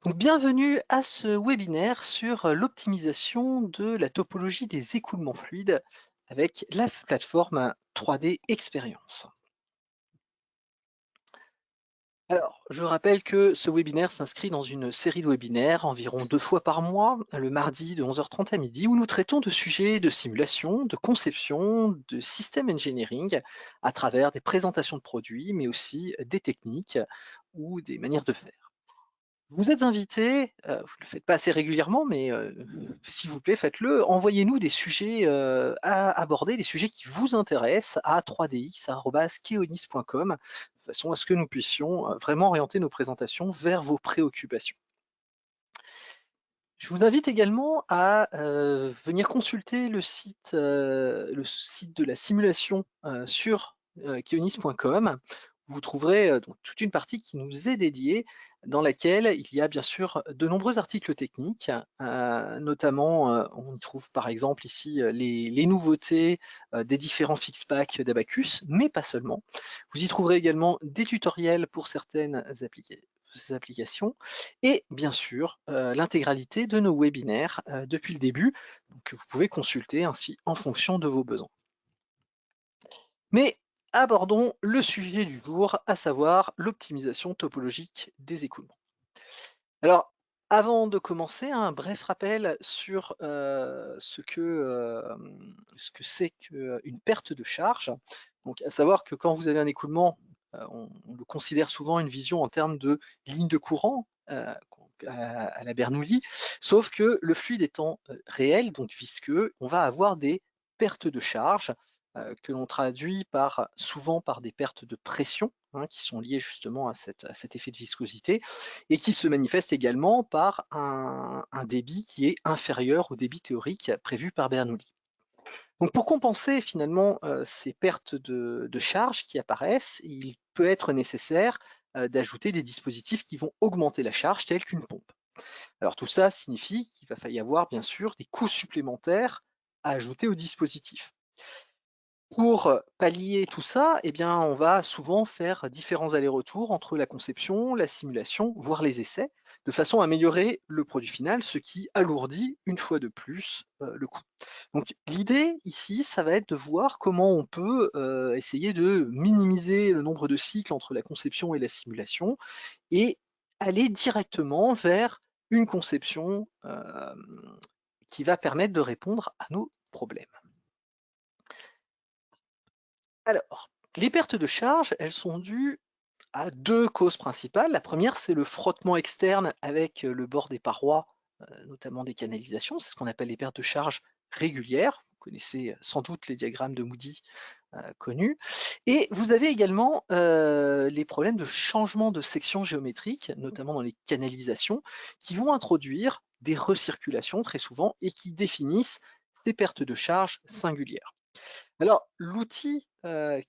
Donc, bienvenue à ce webinaire sur l'optimisation de la topologie des écoulements fluides avec la plateforme 3D Experience. Alors, je rappelle que ce webinaire s'inscrit dans une série de webinaires environ 2 fois par mois, le mardi de 11h30 à midi, où nous traitons de sujets de simulation, de conception, de système engineering à travers des présentations de produits, mais aussi des techniques ou des manières de faire. Vous êtes invité, vous ne le faites pas assez régulièrement, mais s'il vous plaît, faites-le. Envoyez-nous des sujets à aborder, des sujets qui vous intéressent à 3dx@keonis.com, de façon à ce que nous puissions vraiment orienter nos présentations vers vos préoccupations. Je vous invite également à venir consulter le site de la simulation sur keonis.com. Vous trouverez donc toute une partie qui nous est dédiée, dans laquelle il y a bien sûr de nombreux articles techniques, notamment on y trouve par exemple ici les nouveautés des différents fixpacks d'Abacus, mais pas seulement. Vous y trouverez également des tutoriels pour certaines applications et bien sûr l'intégralité de nos webinaires depuis le début, donc que vous pouvez consulter ainsi en fonction de vos besoins. Mais abordons le sujet du jour, à savoir l'optimisation topologique des écoulements. Alors, avant de commencer, un bref rappel sur ce que c'est qu'une perte de charge. Donc, à savoir que quand vous avez un écoulement, on le considère souvent une vision en termes de ligne de courant à la Bernoulli, sauf que le fluide étant réel, donc visqueux, on va avoir des pertes de charge que l'on traduit souvent par des pertes de pression, hein, qui sont liées justement à cet effet de viscosité, et qui se manifeste également par un débit qui est inférieur au débit théorique prévu par Bernoulli. Donc pour compenser finalement ces pertes de charge qui apparaissent, il peut être nécessaire d'ajouter des dispositifs qui vont augmenter la charge, tels qu'une pompe. Alors tout ça signifie qu'il va y avoir bien sûr des coûts supplémentaires à ajouter au dispositif. Pour pallier tout ça, eh bien, on va souvent faire différents allers-retours entre la conception, la simulation, voire les essais, de façon à améliorer le produit final, ce qui alourdit une fois de plus le coût. Donc l'idée ici, ça va être de voir comment on peut essayer de minimiser le nombre de cycles entre la conception et la simulation et aller directement vers une conception qui va permettre de répondre à nos problèmes. Alors, les pertes de charge, elles sont dues à 2 causes principales. La première, c'est le frottement externe avec le bord des parois, notamment des canalisations. C'est ce qu'on appelle les pertes de charge régulières. Vous connaissez sans doute les diagrammes de Moody connus. Et vous avez également les problèmes de changement de section géométrique, notamment dans les canalisations, qui vont introduire des recirculations très souvent et qui définissent ces pertes de charge singulières. Alors, l'outil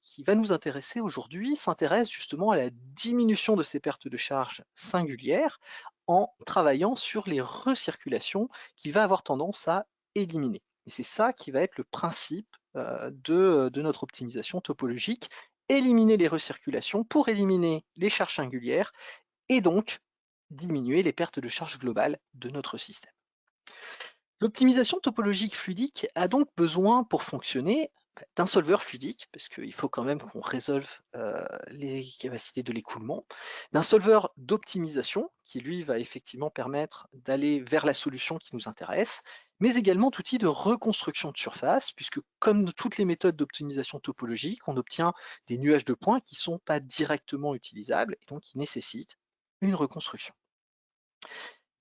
qui va nous intéresser aujourd'hui s'intéresse justement à la diminution de ces pertes de charge singulières en travaillant sur les recirculations qu'il va avoir tendance à éliminer. Et c'est ça qui va être le principe de notre optimisation topologique, éliminer les recirculations pour éliminer les charges singulières et donc diminuer les pertes de charge globales de notre système. L'optimisation topologique fluidique a donc besoin pour fonctionner d'un solveur fluidique, parce qu'il faut quand même qu'on résolve les capacités de l'écoulement, d'un solveur d'optimisation, qui lui va effectivement permettre d'aller vers la solution qui nous intéresse, mais également d'outils de reconstruction de surface, puisque comme toutes les méthodes d'optimisation topologique, on obtient des nuages de points qui ne sont pas directement utilisables, et donc qui nécessitent une reconstruction.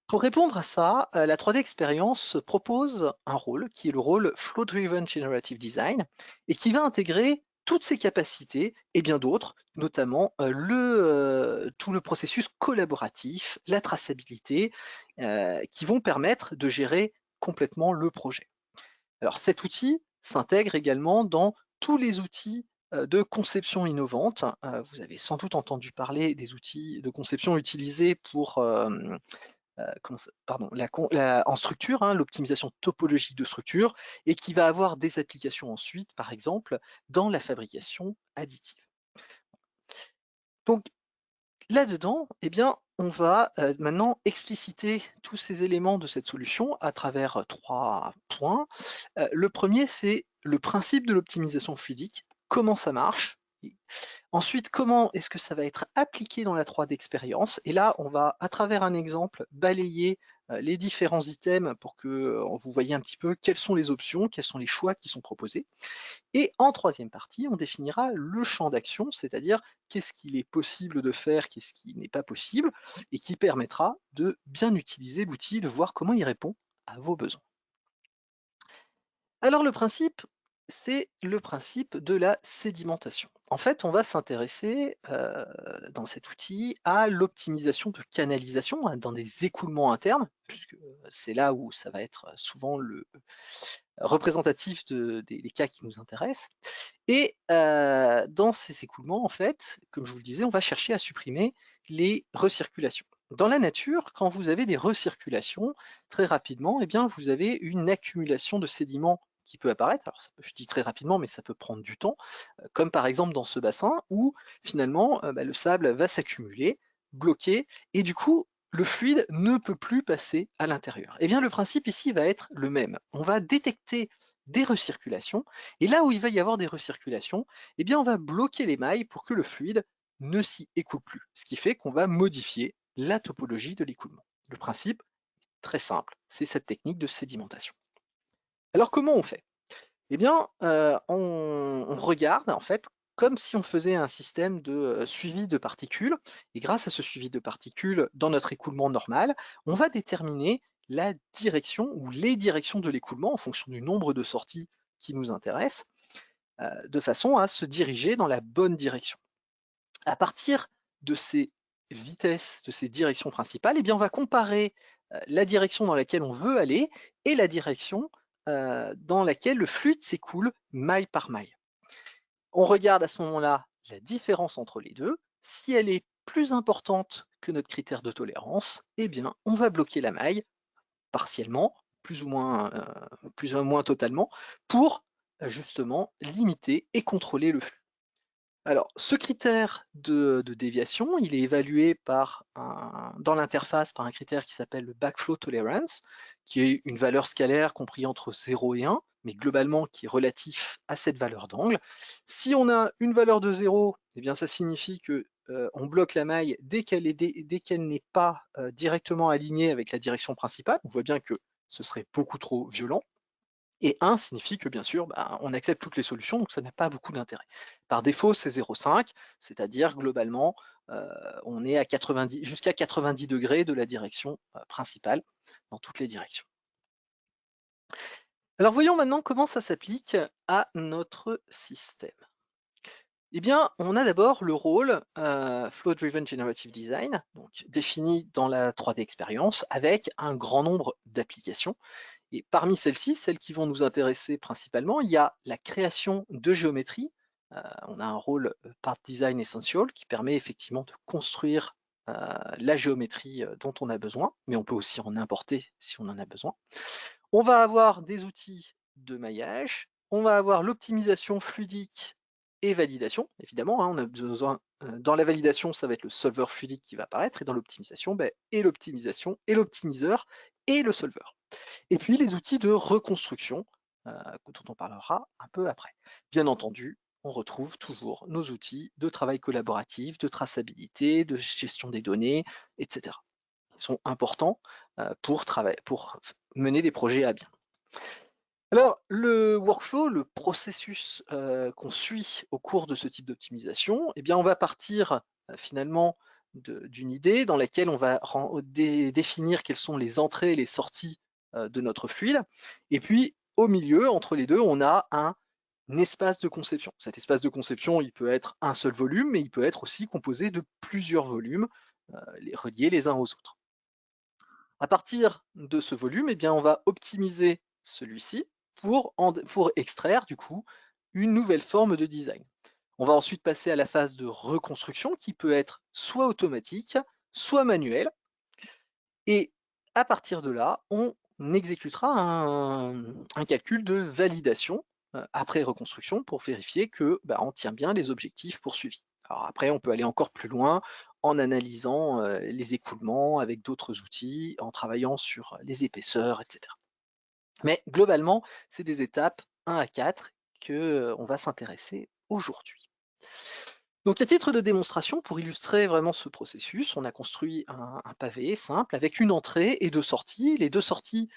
Pour répondre à ça, la 3D Experience propose un rôle qui est le rôle Flow Driven Generative Design et qui va intégrer toutes ces capacités et bien d'autres, notamment tout le processus collaboratif, la traçabilité, qui vont permettre de gérer complètement le projet. Alors cet outil s'intègre également dans tous les outils de conception innovante. Vous avez sans doute entendu parler des outils de conception utilisés pour en structure, hein, l'optimisation topologique de structure, et qui va avoir des applications ensuite, par exemple, dans la fabrication additive. Donc là-dedans, eh bien, on va maintenant expliciter tous ces éléments de cette solution à travers 3 points. Le premier, c'est le principe de l'optimisation fluidique, comment ça marche. Ensuite, comment est-ce que ça va être appliqué dans la 3D expérience? Et là, on va, à travers un exemple, balayer les différents items pour que vous voyez un petit peu quelles sont les options, quels sont les choix qui sont proposés. Et en troisième partie, on définira le champ d'action, c'est-à-dire qu'est-ce qu'il est possible de faire, qu'est-ce qui n'est pas possible, et qui permettra de bien utiliser l'outil, de voir comment il répond à vos besoins. Alors le principe, c'est le principe de la sédimentation. En fait, on va s'intéresser dans cet outil à l'optimisation de canalisation hein, dans des écoulements internes, puisque c'est là où ça va être souvent le représentatif des cas qui nous intéressent. Et dans ces écoulements, en fait, comme je vous le disais, on va chercher à supprimer les recirculations. Dans la nature, quand vous avez des recirculations, très rapidement, eh bien, vous avez une accumulation de sédiments qui peut apparaître. Alors, je dis très rapidement, mais ça peut prendre du temps, comme par exemple dans ce bassin où finalement le sable va s'accumuler, bloquer, et du coup, le fluide ne peut plus passer à l'intérieur. Eh bien, le principe ici va être le même. On va détecter des recirculations, et là où il va y avoir des recirculations, eh bien, on va bloquer les mailles pour que le fluide ne s'y écoule plus, ce qui fait qu'on va modifier la topologie de l'écoulement. Le principe, très simple, c'est cette technique de sédimentation. Alors comment on fait? Eh bien, on regarde en fait comme si on faisait un système de suivi de particules, et grâce à ce suivi de particules dans notre écoulement normal, on va déterminer la direction ou les directions de l'écoulement en fonction du nombre de sorties qui nous intéressent, de façon à se diriger dans la bonne direction. À partir de ces vitesses, de ces directions principales, eh bien, on va comparer la direction dans laquelle on veut aller et la direction dans laquelle le fluide s'écoule maille par maille. On regarde à ce moment-là la différence entre les deux. Si elle est plus importante que notre critère de tolérance, eh bien, on va bloquer la maille partiellement, plus ou moins totalement, pour justement limiter et contrôler le flux. Alors, ce critère de déviation, il est évalué dans l'interface par un critère qui s'appelle le backflow tolerance, qui est une valeur scalaire comprise entre 0 et 1, mais globalement qui est relatif à cette valeur d'angle. Si on a une valeur de 0, eh bien ça signifie que on bloque la maille dès qu'elle n'est pas directement alignée avec la direction principale. On voit bien que ce serait beaucoup trop violent. Et 1 signifie que bien sûr, on accepte toutes les solutions, donc ça n'a pas beaucoup d'intérêt. Par défaut, c'est 0,5, c'est-à-dire globalement, on est à 90, jusqu'à 90 degrés de la direction principale, dans toutes les directions. Alors voyons maintenant comment ça s'applique à notre système. Eh bien, on a d'abord le rôle Flow Driven Generative Design, donc défini dans la 3D expérience, avec un grand nombre d'applications. Et parmi celles-ci, celles qui vont nous intéresser principalement, il y a la création de géométrie. On a un rôle Part Design Essential qui permet effectivement de construire la géométrie dont on a besoin, mais on peut aussi en importer si on en a besoin. On va avoir des outils de maillage, on va avoir l'optimisation fluidique et validation, évidemment, hein, on a besoin, dans la validation, ça va être le solver fluidique qui va apparaître, et dans l'optimisation, et l'optimisation, et l'optimiseur, et le solver. Et puis les outils de reconstruction, dont on parlera un peu après. Bien entendu, on retrouve toujours nos outils de travail collaboratif, de traçabilité, de gestion des données, etc. Ils sont importants pour mener des projets à bien. Alors, le workflow, le processus qu'on suit au cours de ce type d'optimisation, eh bien, on va partir finalement d'une idée dans laquelle on va définir quelles sont les entrées et les sorties de notre fluide. Et puis, au milieu, entre les deux, on a un espace de conception. Cet espace de conception, il peut être un seul volume, mais il peut être aussi composé de plusieurs volumes reliés les uns aux autres. À partir de ce volume, eh bien, on va optimiser celui-ci pour extraire du coup une nouvelle forme de design. On va ensuite passer à la phase de reconstruction qui peut être soit automatique, soit manuelle. Et à partir de là, on exécutera un calcul de validation après reconstruction pour vérifier que on tient bien les objectifs poursuivis. Alors après, on peut aller encore plus loin en analysant les écoulements avec d'autres outils, en travaillant sur les épaisseurs, etc. Mais globalement, c'est des étapes 1 à 4 qu'on va s'intéresser aujourd'hui. Donc à titre de démonstration, pour illustrer vraiment ce processus, on a construit un pavé simple avec une entrée et 2 sorties. Les 2 sorties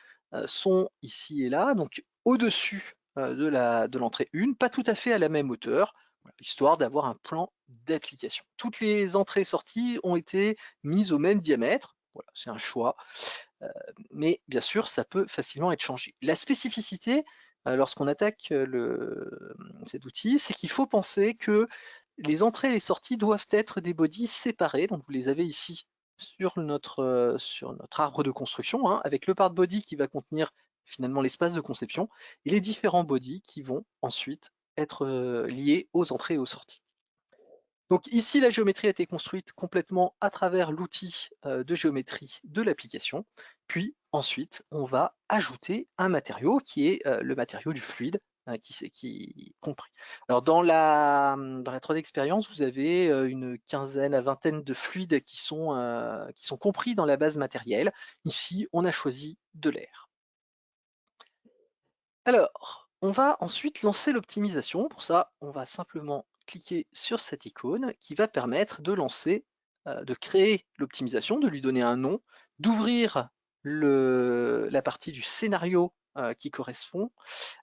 sont ici et là, donc au-dessus de l'entrée 1, pas tout à fait à la même hauteur, voilà, histoire d'avoir un plan d'application. Toutes les entrées et sorties ont été mises au même diamètre, voilà, c'est un choix, mais bien sûr, ça peut facilement être changé. La spécificité, lorsqu'on attaque cet outil, c'est qu'il faut penser que les entrées et les sorties doivent être des bodies séparés, donc vous les avez ici sur notre arbre de construction, hein, avec le part body qui va contenir finalement l'espace de conception, et les différents bodies qui vont ensuite être liés aux entrées et aux sorties. Donc ici, la géométrie a été construite complètement à travers l'outil de géométrie de l'application. Puis ensuite, on va ajouter un matériau qui est le matériau du fluide qui est compris. Alors dans la 3D Experience, vous avez une quinzaine à vingtaine de fluides qui sont compris dans la base matérielle. Ici, on a choisi de l'air. Alors, on va ensuite lancer l'optimisation. Pour ça, on va simplement cliquer sur cette icône qui va permettre de lancer, de créer l'optimisation, de lui donner un nom, d'ouvrir la partie du scénario qui correspond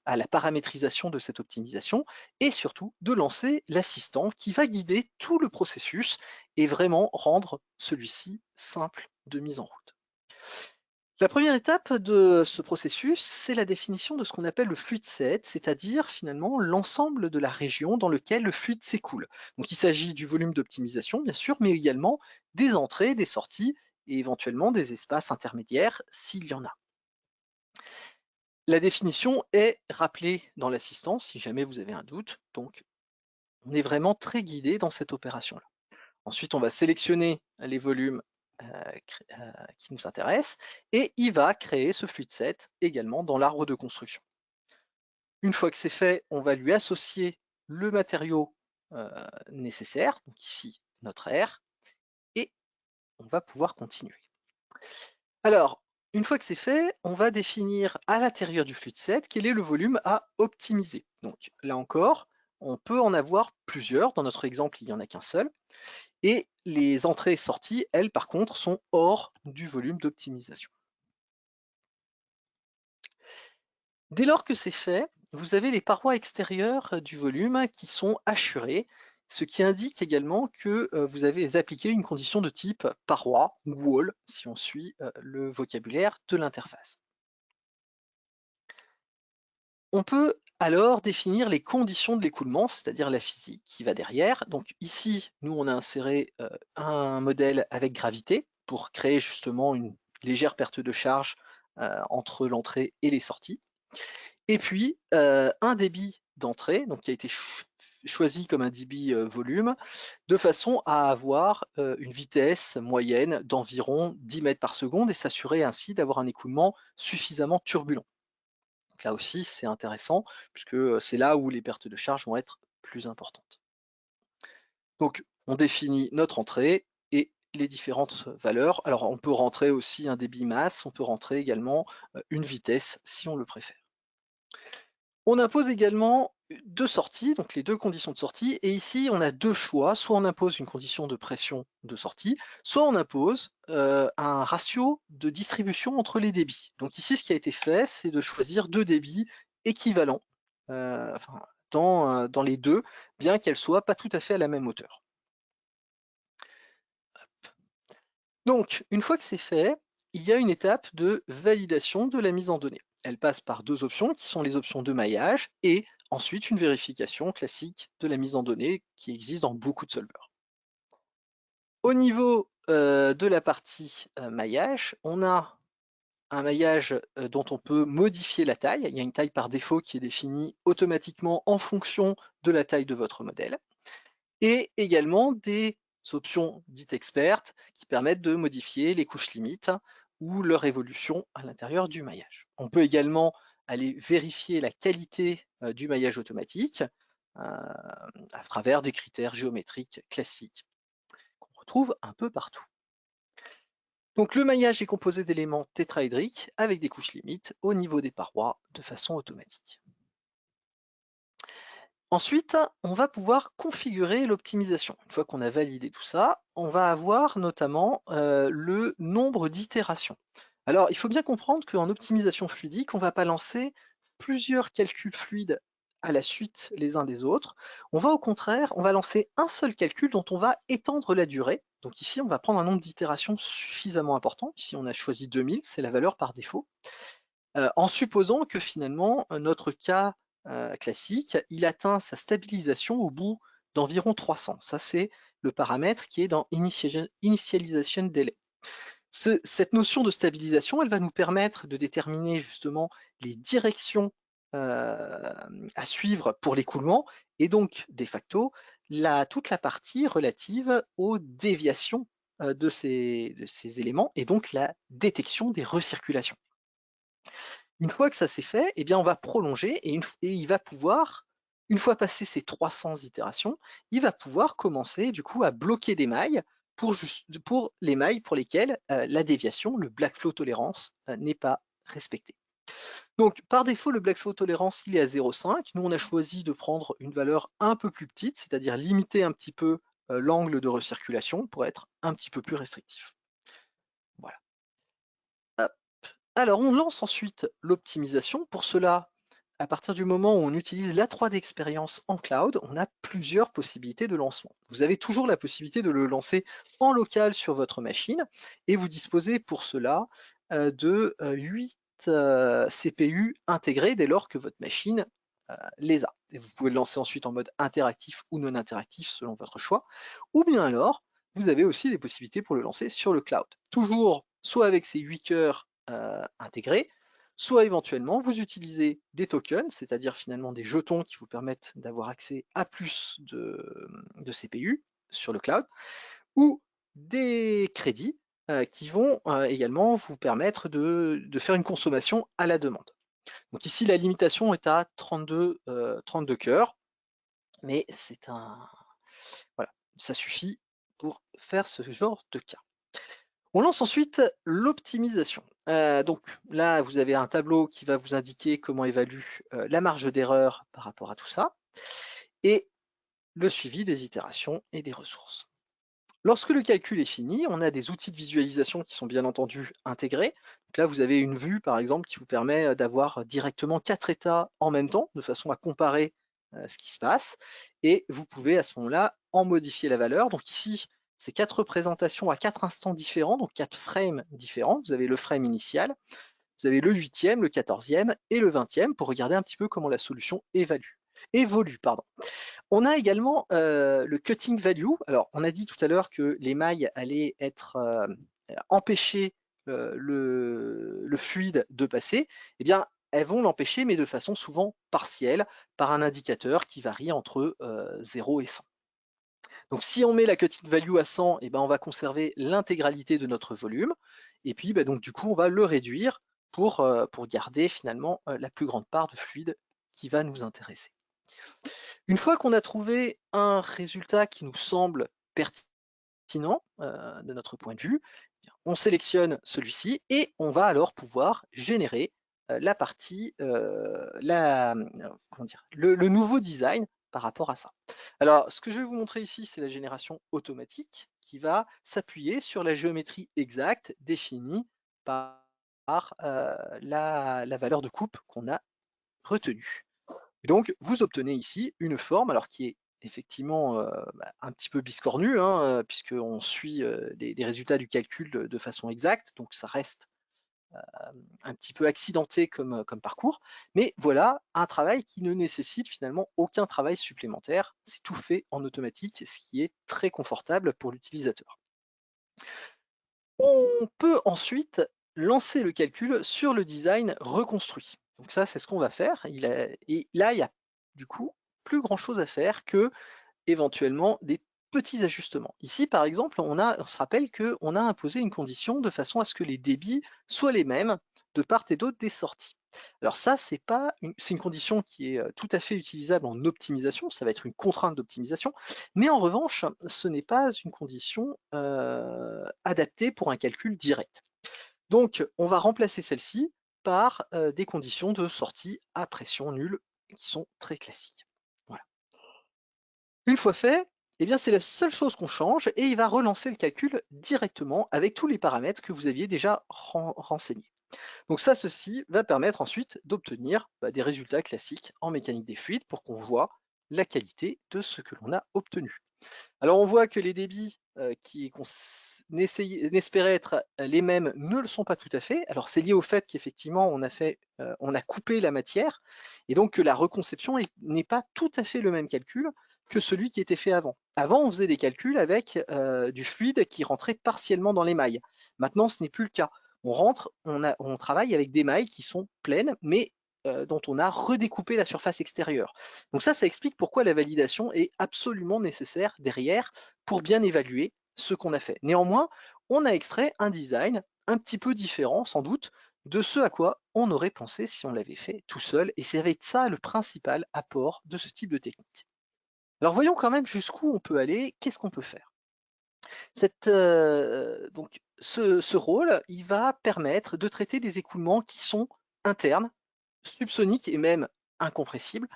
à la paramétrisation de cette optimisation et surtout de lancer l'assistant qui va guider tout le processus et vraiment rendre celui-ci simple de mise en route. La première étape de ce processus, c'est la définition de ce qu'on appelle le fluid set, c'est-à-dire finalement l'ensemble de la région dans lequel le fluide s'écoule. Donc il s'agit du volume d'optimisation, bien sûr, mais également des entrées, des sorties et éventuellement des espaces intermédiaires s'il y en a. La définition est rappelée dans l'assistance si jamais vous avez un doute, donc on est vraiment très guidé dans cette opération-là. Ensuite, on va sélectionner les volumes qui nous intéressent et il va créer ce fluid set également dans l'arbre de construction. Une fois que c'est fait, on va lui associer le matériau nécessaire, donc ici notre air, et on va pouvoir continuer. Alors, une fois que c'est fait, on va définir à l'intérieur du fluid set quel est le volume à optimiser. Donc là encore, on peut en avoir plusieurs. Dans notre exemple, il n'y en a qu'un seul. Et les entrées et sorties, elles, par contre, sont hors du volume d'optimisation. Dès lors que c'est fait, vous avez les parois extérieures du volume qui sont hachurées, ce qui indique également que vous avez appliqué une condition de type paroi ou wall, si on suit le vocabulaire de l'interface. On peut alors définir les conditions de l'écoulement, c'est-à-dire la physique qui va derrière. Donc ici, nous, on a inséré un modèle avec gravité pour créer justement une légère perte de charge entre l'entrée et les sorties. Et puis, un débit d'entrée, donc qui a été choisi comme un débit volume, de façon à avoir une vitesse moyenne d'environ 10 mètres par seconde et s'assurer ainsi d'avoir un écoulement suffisamment turbulent. Donc là aussi, c'est intéressant, puisque c'est là où les pertes de charge vont être plus importantes. Donc, on définit notre entrée et les différentes valeurs. Alors, on peut rentrer aussi un débit masse, on peut rentrer également une vitesse si on le préfère. On impose également 2 sorties, donc les 2 conditions de sortie, et ici on a 2 choix, soit on impose une condition de pression de sortie, soit on impose un ratio de distribution entre les débits. Donc ici ce qui a été fait, c'est de choisir 2 débits équivalents dans les deux, bien qu'elles soient pas tout à fait à la même hauteur. Donc, une fois que c'est fait, il y a une étape de validation de la mise en donnée. Elle passe par 2 options qui sont les options de maillage et ensuite une vérification classique de la mise en donnée qui existe dans beaucoup de solvers. Au niveau de la partie maillage, on a un maillage dont on peut modifier la taille. Il y a une taille par défaut qui est définie automatiquement en fonction de la taille de votre modèle. Et également des options dites expertes qui permettent de modifier les couches limites ou leur évolution à l'intérieur du maillage. On peut également aller vérifier la qualité du maillage automatique à travers des critères géométriques classiques qu'on retrouve un peu partout. Donc le maillage est composé d'éléments tétraédriques avec des couches limites au niveau des parois de façon automatique. Ensuite, on va pouvoir configurer l'optimisation. Une fois qu'on a validé tout ça, on va avoir notamment le nombre d'itérations. Alors, il faut bien comprendre qu'en optimisation fluidique, on ne va pas lancer plusieurs calculs fluides à la suite les uns des autres. On va au contraire, on va lancer un seul calcul dont on va étendre la durée. Donc ici, on va prendre un nombre d'itérations suffisamment important. Ici, on a choisi 2000, c'est la valeur par défaut. En supposant que finalement, notre cas classique, il atteint sa stabilisation au bout d'environ 300. Ça, c'est le paramètre qui est dans Initialization Delay. Cette notion de stabilisation, elle va nous permettre de déterminer justement les directions à suivre pour l'écoulement et donc, de facto, toute la partie relative aux déviations de ces éléments et donc la détection des recirculations. Une fois que ça c'est fait, eh bien on va prolonger et il va pouvoir, une fois passé ces 300 itérations, il va pouvoir commencer du coup à bloquer des mailles pour les mailles pour lesquelles la déviation, le black flow tolérance, n'est pas respecté. Donc par défaut, le black flow tolérance il est à 0,5. Nous on a choisi de prendre une valeur un peu plus petite, c'est-à-dire limiter un petit peu l'angle de recirculation pour être un petit peu plus restrictif. Voilà. Alors, on lance ensuite l'optimisation. Pour cela, à partir du moment où on utilise la 3D Experience en cloud, on a plusieurs possibilités de lancement. Vous avez toujours la possibilité de le lancer en local sur votre machine et vous disposez pour cela de 8 CPU intégrés dès lors que votre machine les a. Et vous pouvez le lancer ensuite en mode interactif ou non interactif selon votre choix. Ou bien alors, vous avez aussi des possibilités pour le lancer sur le cloud. Toujours soit avec ces 8 cœurs intégrés, soit éventuellement vous utilisez des tokens, c'est-à-dire finalement des jetons qui vous permettent d'avoir accès à plus de CPU sur le cloud, ou des crédits qui vont également vous permettre de faire une consommation à la demande. Donc ici, la limitation est à 32 cœurs, mais voilà, ça suffit pour faire ce genre de cas. On lance ensuite l'optimisation. Donc là, vous avez un tableau qui va vous indiquer comment évalue la marge d'erreur par rapport à tout ça, et le suivi des itérations et des ressources. Lorsque le calcul est fini, on a des outils de visualisation qui sont bien entendu intégrés. Donc là, vous avez une vue, par exemple, qui vous permet d'avoir directement 4 états en même temps, de façon à comparer ce qui se passe. Et vous pouvez à ce moment-là en modifier la valeur. Donc ici, c'est 4 représentations à 4 instants différents, donc 4 frames différents. Vous avez le frame initial, vous avez le 8e, le 14e et le 20e pour regarder un petit peu comment la solution évolue. On a également le cutting value. Alors, on a dit tout à l'heure que les mailles allaient être empêcher le fluide de passer. Eh bien, elles vont l'empêcher, mais de façon souvent partielle, par un indicateur qui varie entre 0 et 100. Donc, si on met la cutting value à 100, eh ben, on va conserver l'intégralité de notre volume. Et puis, donc, du coup, on va le réduire pour garder finalement la plus grande part de fluide qui va nous intéresser. Une fois qu'on a trouvé un résultat qui nous semble pertinent de notre point de vue, on sélectionne celui-ci et on va alors pouvoir générer la partie, le nouveau design par rapport à ça. Alors, ce que je vais vous montrer ici, c'est la génération automatique qui va s'appuyer sur la géométrie exacte définie par la valeur de coupe qu'on a retenue. Donc, vous obtenez ici une forme, alors qui est effectivement un petit peu biscornue, hein, puisqu'on suit les résultats du calcul de façon exacte, donc ça reste un petit peu accidenté comme parcours, mais voilà un travail qui ne nécessite finalement aucun travail supplémentaire, c'est tout fait en automatique, ce qui est très confortable pour l'utilisateur. On peut ensuite lancer le calcul sur le design reconstruit. Donc ça, c'est ce qu'on va faire. Et là, il n'y a du coup plus grand chose à faire que éventuellement des petits ajustements. Ici, par exemple, on se rappelle qu'on a imposé une condition de façon à ce que les débits soient les mêmes de part et d'autre des sorties. Alors ça, c'est une condition qui est tout à fait utilisable en optimisation, ça va être une contrainte d'optimisation, mais en revanche, ce n'est pas une condition adaptée pour un calcul direct. Donc, on va remplacer celle-ci par des conditions de sortie à pression nulle qui sont très classiques. Voilà. Une fois fait, eh bien, c'est la seule chose qu'on change et il va relancer le calcul directement avec tous les paramètres que vous aviez déjà renseignés. Donc ça, ceci va permettre ensuite d'obtenir des résultats classiques en mécanique des fluides pour qu'on voit la qualité de ce que l'on a obtenu. Alors on voit que les débits qu'on espérait être les mêmes ne le sont pas tout à fait. Alors c'est lié au fait qu'effectivement on a coupé la matière et donc que la reconception n'est pas tout à fait le même calcul que celui qui était fait avant. Avant on faisait des calculs avec du fluide qui rentrait partiellement dans l'émail. Maintenant ce n'est plus le cas. On travaille avec des mailles qui sont pleines mais dont on a redécoupé la surface extérieure. Donc ça explique pourquoi la validation est absolument nécessaire derrière pour bien évaluer ce qu'on a fait. Néanmoins, on a extrait un design un petit peu différent, sans doute, de ce à quoi on aurait pensé si on l'avait fait tout seul, et c'est avec ça le principal apport de ce type de technique. Alors voyons quand même jusqu'où on peut aller, qu'est-ce qu'on peut faire. Ce rôle, il va permettre de traiter des écoulements qui sont internes, subsoniques et même incompressibles,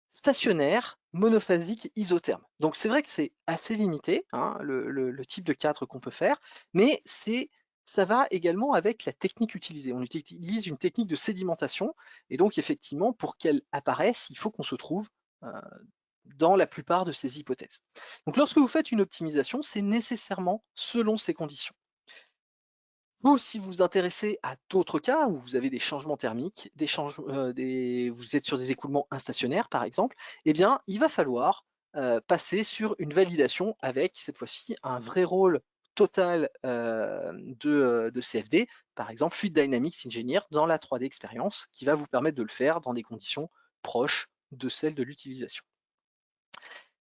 stationnaire, monophasique, isotherme. Donc c'est vrai que c'est assez limité, hein, le type de cadre qu'on peut faire, mais ça va également avec la technique utilisée. On utilise une technique de sédimentation, et donc effectivement, pour qu'elle apparaisse, il faut qu'on se trouve euh, dans la plupart de ces hypothèses. Donc lorsque vous faites une optimisation, c'est nécessairement selon ces conditions. Ou si vous vous intéressez à d'autres cas où vous avez des changements thermiques, vous êtes sur des écoulements instationnaires par exemple, eh bien il va falloir passer sur une validation avec cette fois-ci un vrai rôle total de CFD, par exemple Fluid Dynamics Engineer dans la 3D Experience, qui va vous permettre de le faire dans des conditions proches de celles de l'utilisation.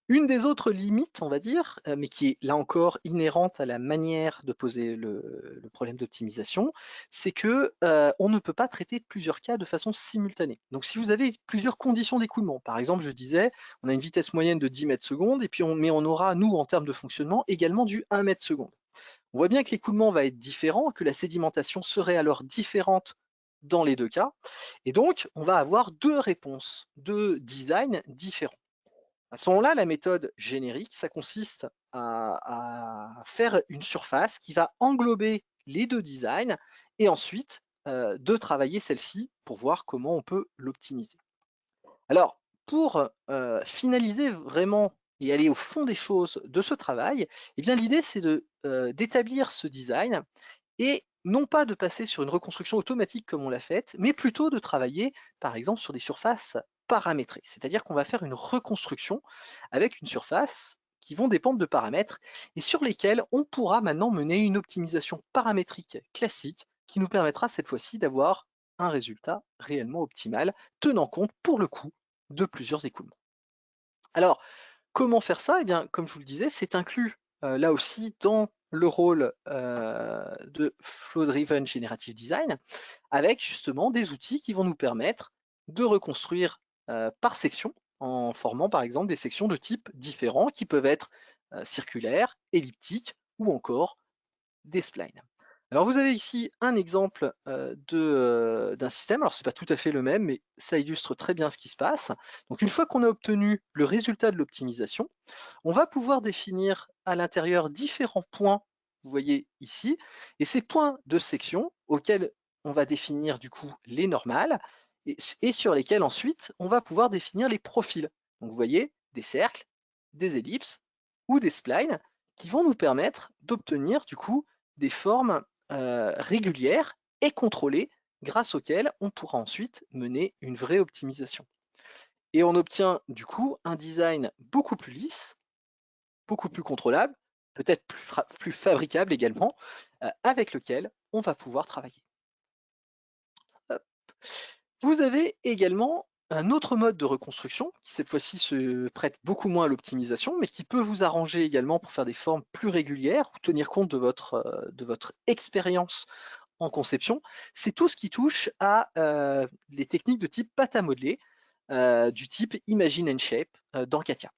Une des autres limites, on va dire, mais qui est là encore inhérente à la manière de poser le problème d'optimisation, c'est que on ne peut pas traiter plusieurs cas de façon simultanée. Donc si vous avez plusieurs conditions d'écoulement, par exemple, je disais, on a une vitesse moyenne de 10 mètres secondes, et puis mais on aura, nous, en termes de fonctionnement, également du 1 mètre seconde. On voit bien que l'écoulement va être différent, que la sédimentation serait alors différente dans les deux cas, et donc on va avoir deux réponses de design différents. À ce moment-là, la méthode générique, ça consiste à faire une surface qui va englober les deux designs et ensuite de travailler celle-ci pour voir comment on peut l'optimiser. Alors, pour finaliser vraiment et aller au fond des choses de ce travail, eh bien l'idée c'est d'établir ce design et non pas de passer sur une reconstruction automatique comme on l'a faite, mais plutôt de travailler, par exemple, sur des surfaces paramétrées. C'est-à-dire qu'on va faire une reconstruction avec une surface qui vont dépendre de paramètres et sur lesquels on pourra maintenant mener une optimisation paramétrique classique qui nous permettra cette fois-ci d'avoir un résultat réellement optimal, tenant compte pour le coup de plusieurs écoulements. Alors, comment faire ça? Eh bien, comme je vous le disais, c'est inclus là aussi dans le rôle de Flow Driven Generative Design, avec justement des outils qui vont nous permettre de reconstruire par section, en formant par exemple des sections de types différents qui peuvent être circulaires, elliptiques ou encore des splines. Alors vous avez ici un exemple d'un système, alors c'est pas tout à fait le même, mais ça illustre très bien ce qui se passe. Donc une fois qu'on a obtenu le résultat de l'optimisation, on va pouvoir définir à l'intérieur différents points, vous voyez ici, et ces points de section auxquels on va définir du coup les normales, et sur lesquels ensuite on va pouvoir définir les profils. Donc vous voyez, des cercles, des ellipses ou des splines qui vont nous permettre d'obtenir du coup des formes régulières et contrôlées grâce auxquelles on pourra ensuite mener une vraie optimisation. Et on obtient du coup un design beaucoup plus lisse, beaucoup plus contrôlable, peut-être plus fabricable également, avec lequel on va pouvoir travailler. Hop. Vous avez également un autre mode de reconstruction qui cette fois-ci se prête beaucoup moins à l'optimisation, mais qui peut vous arranger également pour faire des formes plus régulières ou tenir compte de votre expérience en conception, c'est tout ce qui touche à les techniques de type pâte à modeler, du type Imagine and Shape dans CATIA.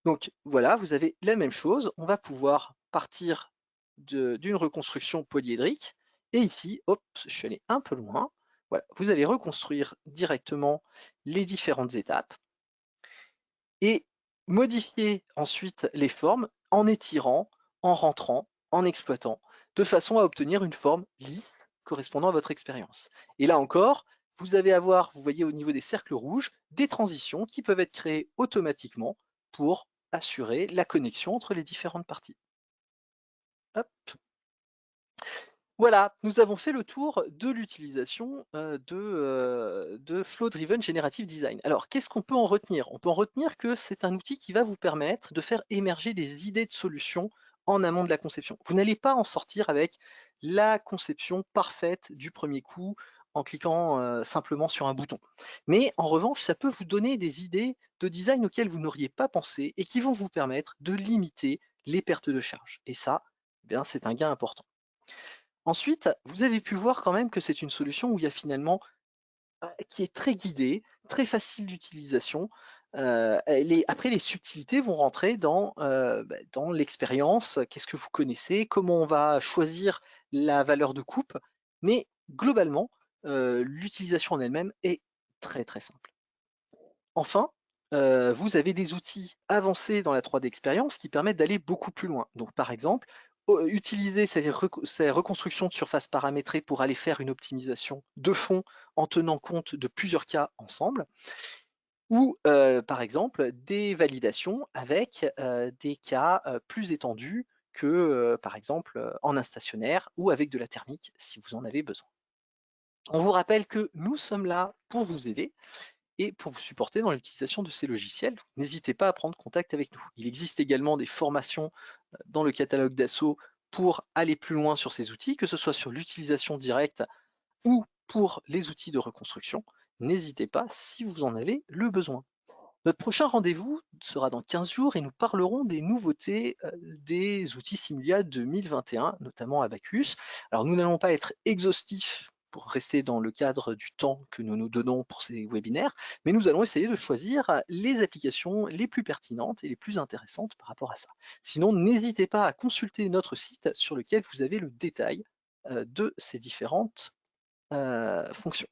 Donc voilà, vous avez la même chose. On va pouvoir partir d'une reconstruction polyédrique. Et ici, hop, je suis allé un peu loin. Voilà, vous allez reconstruire directement les différentes étapes et modifier ensuite les formes en étirant, en rentrant, en exploitant, de façon à obtenir une forme lisse correspondant à votre expérience. Et là encore, vous voyez au niveau des cercles rouges, des transitions qui peuvent être créées automatiquement pour assurer la connexion entre les différentes parties. Hop. Voilà, nous avons fait le tour de l'utilisation de Flow Driven Generative Design. Alors, qu'est-ce qu'on peut en retenir? On peut en retenir que c'est un outil qui va vous permettre de faire émerger des idées de solutions en amont de la conception. Vous n'allez pas en sortir avec la conception parfaite du premier coup en cliquant simplement sur un bouton. Mais en revanche, ça peut vous donner des idées de design auxquelles vous n'auriez pas pensé et qui vont vous permettre de limiter les pertes de charge. Et ça, eh bien, c'est un gain important. Ensuite, vous avez pu voir quand même que c'est une solution où il y a finalement qui est très guidée, très facile d'utilisation. Après, les subtilités vont rentrer dans l'expérience. Qu'est-ce que vous connaissez? Comment on va choisir la valeur de coupe? Mais globalement, l'utilisation en elle-même est très très simple. Enfin, vous avez des outils avancés dans la 3D expérience qui permettent d'aller beaucoup plus loin. Donc par exemple, utiliser ces reconstructions de surface paramétrées pour aller faire une optimisation de fond en tenant compte de plusieurs cas ensemble, ou par exemple des validations avec des cas plus étendus que par exemple en instationnaire ou avec de la thermique si vous en avez besoin. On vous rappelle que nous sommes là pour vous aider et pour vous supporter dans l'utilisation de ces logiciels. N'hésitez pas à prendre contact avec nous. Il existe également des formations dans le catalogue d'Asso pour aller plus loin sur ces outils, que ce soit sur l'utilisation directe ou pour les outils de reconstruction. N'hésitez pas si vous en avez le besoin. Notre prochain rendez-vous sera dans 15 jours et nous parlerons des nouveautés des outils Simulia 2021, notamment Abacus. Alors nous n'allons pas être exhaustifs pour rester dans le cadre du temps que nous nous donnons pour ces webinaires, mais nous allons essayer de choisir les applications les plus pertinentes et les plus intéressantes par rapport à ça. Sinon, n'hésitez pas à consulter notre site sur lequel vous avez le détail de ces différentes fonctions.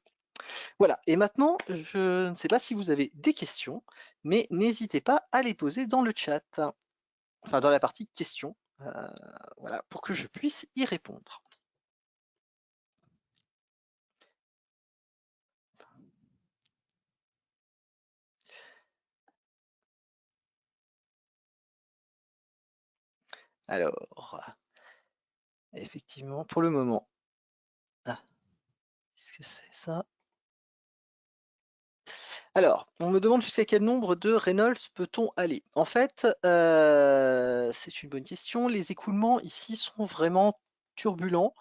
Voilà, et maintenant, je ne sais pas si vous avez des questions, mais n'hésitez pas à les poser dans le chat, enfin dans la partie questions, voilà, pour que je puisse y répondre. Alors, effectivement, pour le moment, qu'est-ce que c'est ça? Alors, on me demande jusqu'à quel nombre de Reynolds peut-on aller? En fait, c'est une bonne question. Les écoulements ici sont vraiment turbulents.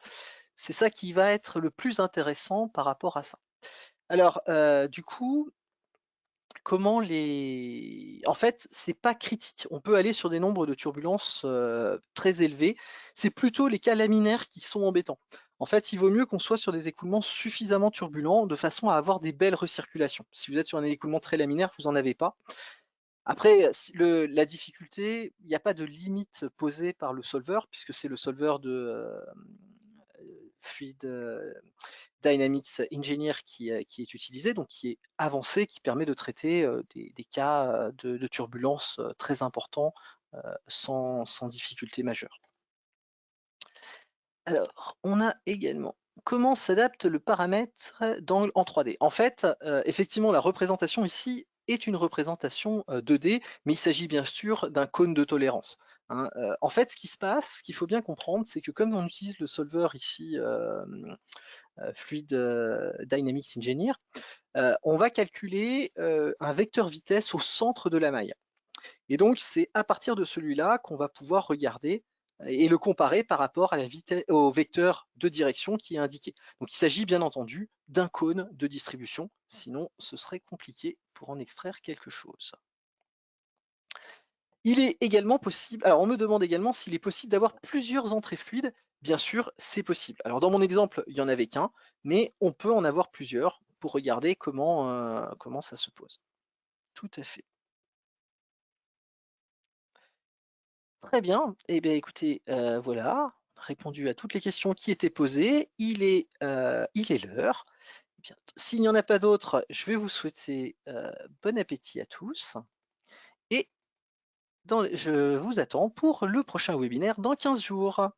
C'est ça qui va être le plus intéressant par rapport à ça. Alors, du coup, comment les... En fait, c'est pas critique. On peut aller sur des nombres de turbulences très élevés. C'est plutôt les cas laminaires qui sont embêtants. En fait, il vaut mieux qu'on soit sur des écoulements suffisamment turbulents de façon à avoir des belles recirculations. Si vous êtes sur un écoulement très laminaire, vous n'en avez pas. Après, la difficulté, il n'y a pas de limite posée par le solver, puisque c'est le solver de Fluid Dynamics Engineer qui est utilisé, donc qui est avancé, qui permet de traiter des cas de turbulence très importants sans difficulté majeure. Alors, on a également comment s'adapte le paramètre d'angle en 3D. En fait, effectivement, la représentation ici est une représentation 2D, mais il s'agit bien sûr d'un cône de tolérance. Hein. En fait, ce qui se passe, ce qu'il faut bien comprendre, c'est que comme on utilise le solver ici, Fluid Dynamics Engineer, on va calculer un vecteur vitesse au centre de la maille. Et donc, c'est à partir de celui-là qu'on va pouvoir regarder et le comparer par rapport à au vecteur de direction qui est indiqué. Donc, il s'agit bien entendu d'un cône de distribution, sinon ce serait compliqué pour en extraire quelque chose. Il est également possible, alors on me demande également s'il est possible d'avoir plusieurs entrées fluides Bien sûr, c'est possible. Alors dans mon exemple, il y en avait qu'un, mais on peut en avoir plusieurs pour regarder comment ça se pose. Tout à fait. Très bien. Eh bien écoutez, voilà, on a répondu à toutes les questions qui étaient posées. Il est l'heure. Eh bien, s'il n'y en a pas d'autres, je vais vous souhaiter bon appétit à tous et je vous attends pour le prochain webinaire dans 15 jours.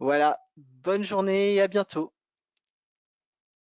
Voilà, bonne journée et à bientôt.